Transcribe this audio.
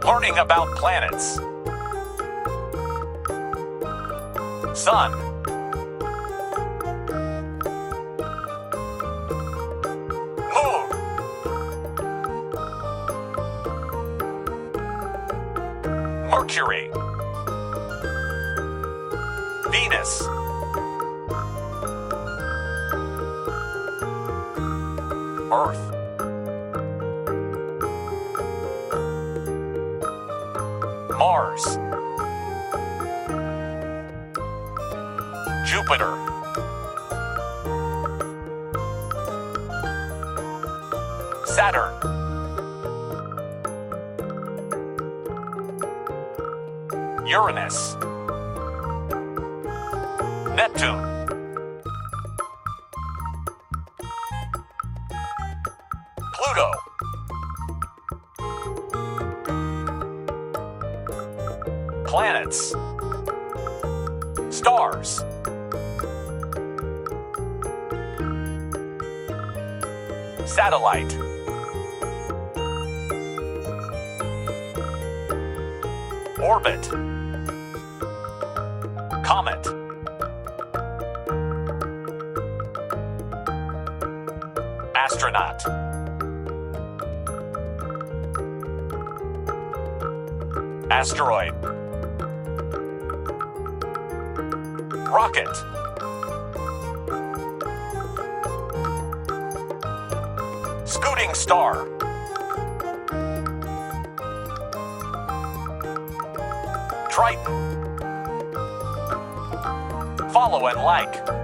Learning about planets. Sun. Moon. Mercury. Venus. Earth. Mars. Jupiter. Saturn. Uranus. Neptune. Pluto. Planets. Stars. Satellite. Orbit. Comet. Astronaut. Asteroid. Rocket. Scooting star. Triton. Follow and like.